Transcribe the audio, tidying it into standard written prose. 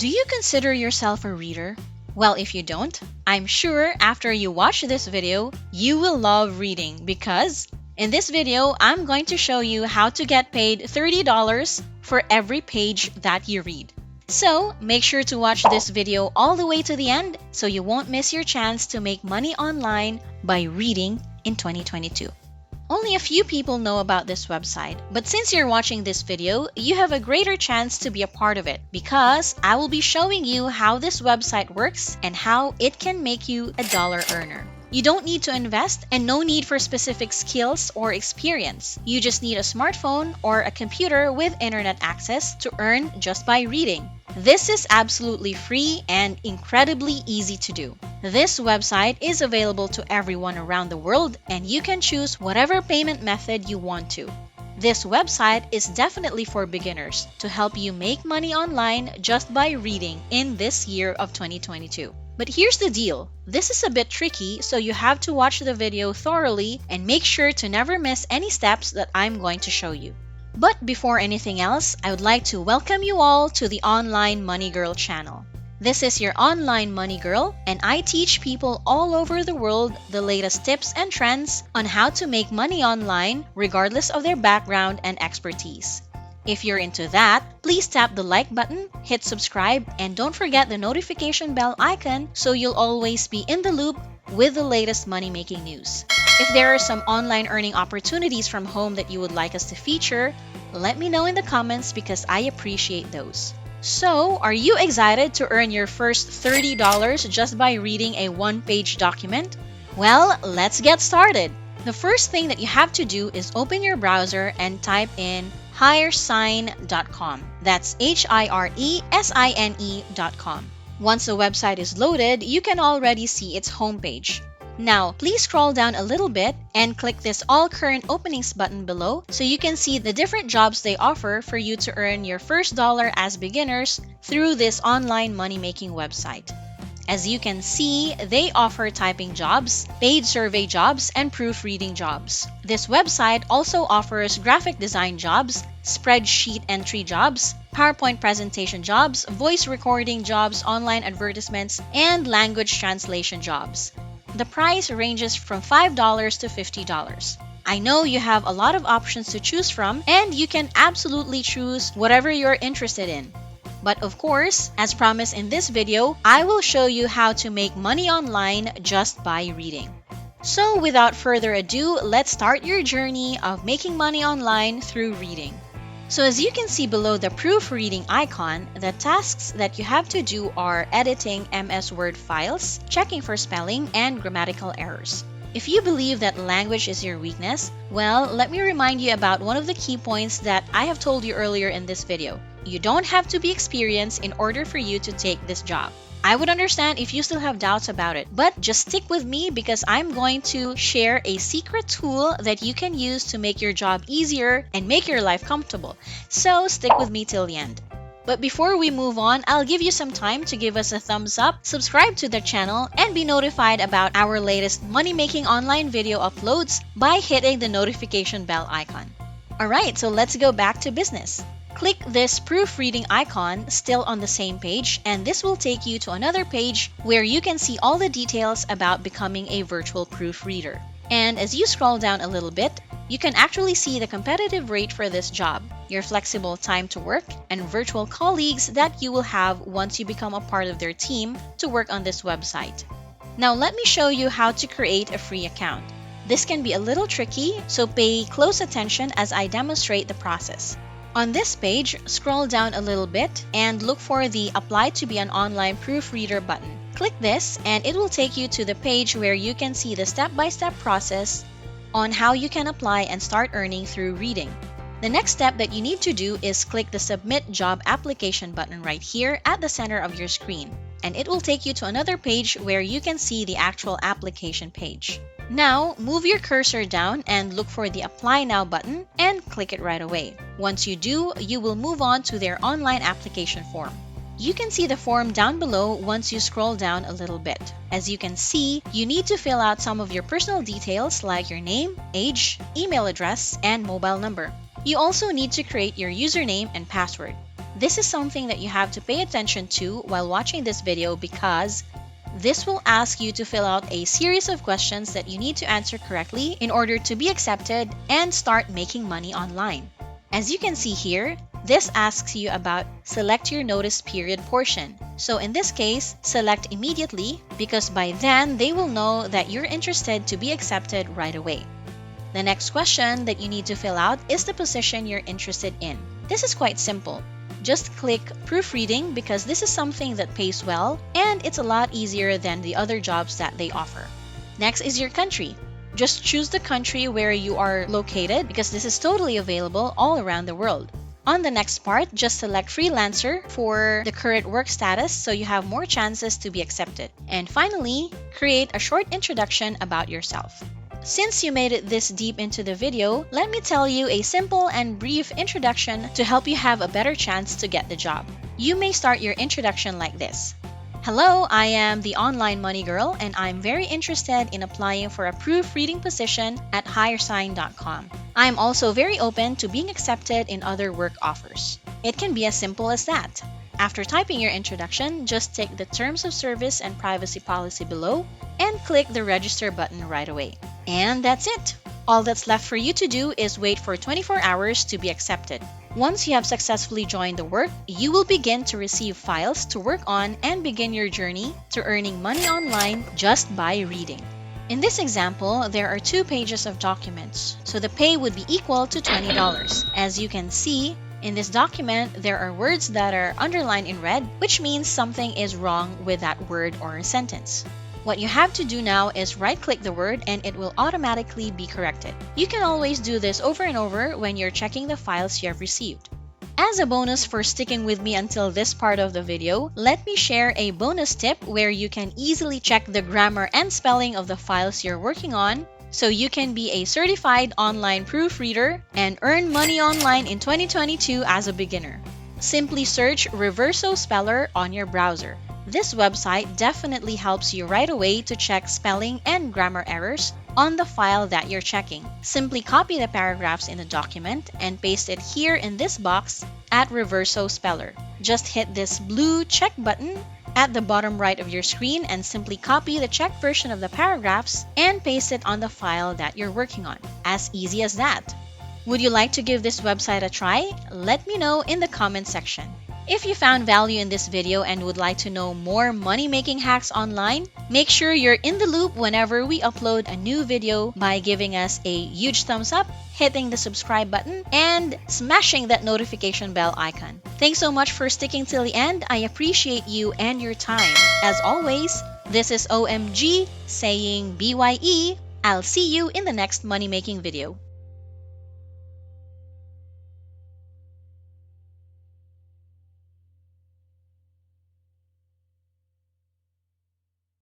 Do you consider yourself a reader? Well, if you don't, I'm sure after you watch this video, you will love reading because in this video, I'm going to show you how to get paid $30 for every page that you read. So, make sure to watch this video all the way to the end so you won't miss your chance to make money online by reading in 2022. Only a few people know about this website, but since you're watching this video, you have a greater chance to be a part of it because I will be showing you how this website works and how it can make you a dollar earner. You don't need to invest and no need for specific skills or experience. You just need a smartphone or a computer with internet access to earn just by reading. This is absolutely free and incredibly easy to do. This website is available to everyone around the world and you can choose whatever payment method you want to. This website is definitely for beginners to help you make money online just by reading in this year of 2022. But here's the deal. This is a bit tricky, so you have to watch the video thoroughly and make sure to never miss any steps that I'm going to show you. But before anything else, I would like to welcome you all to the Online Money Girl channel. This is your Online Money Girl, and I teach people all over the world the latest tips and trends on how to make money online regardless of their background and expertise. If you're into that, please tap the like button, hit subscribe, and don't forget the notification bell icon so you'll always be in the loop with the latest money-making news. If there are some online earning opportunities from home that you would like us to feature, let me know in the comments because I appreciate those. So, are you excited to earn your first $30 just by reading a one-page document? Well, let's get started. The first thing that you have to do is open your browser and type in hiresign.com. That's HIRESINE.com. Once the website is loaded, you can already see its homepage. Now, please scroll down a little bit and click this All Current Openings button below so you can see the different jobs they offer for you to earn your first dollar as beginners through this online money-making website. As you can see, they offer typing jobs, paid survey jobs, and proofreading jobs. This website also offers graphic design jobs, spreadsheet entry jobs, PowerPoint presentation jobs, voice recording jobs, online advertisements, and language translation jobs. The price ranges from $5 to $50. I know you have a lot of options to choose from, and you can absolutely choose whatever you're interested in. But of course, as promised in this video, I will show you how to make money online just by reading. So without further ado, let's start your journey of making money online through reading. So as you can see below the proofreading icon, the tasks that you have to do are editing MS Word files, checking for spelling and grammatical errors. If you believe that language is your weakness, well, let me remind you about one of the key points that I have told you earlier in this video. You don't have to be experienced in order for you to take this job. I would understand if you still have doubts about it, but just stick with me because I'm going to share a secret tool that you can use to make your job easier and make your life comfortable. So stick with me till the end. But before we move on, I'll give you some time to give us a thumbs up, subscribe to the channel, and be notified about our latest money-making online video uploads by hitting the notification bell icon. Alright, so let's go back to business. Click this proofreading icon still on the same page, and this will take you to another page where you can see all the details about becoming a virtual proofreader. And as you scroll down a little bit, you can actually see the competitive rate for this job, your flexible time to work, and virtual colleagues that you will have once you become a part of their team to work on this website. Now let me show you how to create a free account. This can be a little tricky, so pay close attention as I demonstrate the process. On this page, scroll down a little bit and look for the Apply to be an Online Proofreader button. Click this and it will take you to the page where you can see the step-by-step process on how you can apply and start earning through reading. The next step that you need to do is click the Submit Job Application button right here at the center of your screen, and it will take you to another page where you can see the actual application page. Now, move your cursor down and look for the Apply Now button and click it right away. Once you do, you will move on to their online application form. You can see the form down below once you scroll down a little bit. As you can see, you need to fill out some of your personal details like your name, age, email address, and mobile number. You also need to create your username and password. This is something that you have to pay attention to while watching this video because this will ask you to fill out a series of questions that you need to answer correctly in order to be accepted and start making money online. As you can see here, this asks you about select your notice period portion. So in this case, select immediately because by then they will know that you're interested to be accepted right away. The next question that you need to fill out is the position you're interested in. This is quite simple. Just click proofreading because this is something that pays well and it's a lot easier than the other jobs that they offer. Next is your country. Just choose the country where you are located because this is totally available all around the world. On the next part, just select freelancer for the current work status so you have more chances to be accepted. And finally, create a short introduction about yourself. Since you made it this deep into the video, let me tell you a simple and brief introduction to help you have a better chance to get the job. You may start your introduction like this. Hello, I am the Online Money Girl and I'm very interested in applying for a proofreading position at HireSign.com. I'm also very open to being accepted in other work offers. It can be as simple as that. After typing your introduction, just take the Terms of Service and Privacy Policy below and click the Register button right away. And that's it! All that's left for you to do is wait for 24 hours to be accepted. Once you have successfully joined the work, you will begin to receive files to work on and begin your journey to earning money online just by reading. In this example, there are 2 pages of documents, so the pay would be equal to $20. As you can see, in this document, there are words that are underlined in red, which means something is wrong with that word or sentence. What you have to do now is right-click the word and it will automatically be corrected. You can always do this over and over when you're checking the files you have received. As a bonus for sticking with me until this part of the video, let me share a bonus tip where you can easily check the grammar and spelling of the files you're working on so you can be a certified online proofreader and earn money online in 2022 as a beginner. Simply search Reverso Speller on your browser. This website definitely helps you right away to check spelling and grammar errors on the file that you're checking. Simply copy the paragraphs in the document and paste it here in this box at Reverso Speller. Just hit this blue check button at the bottom right of your screen and simply copy the checked version of the paragraphs and paste it on the file that you're working on. As easy as that. Would you like to give this website a try? Let me know in the comment section. If you found value in this video and would like to know more money-making hacks online, make sure you're in the loop whenever we upload a new video by giving us a huge thumbs up, hitting the subscribe button, and smashing that notification bell icon. Thanks so much for sticking till the end. I appreciate you and your time. As always, this is OMG saying BYE. I'll see you in the next money-making video.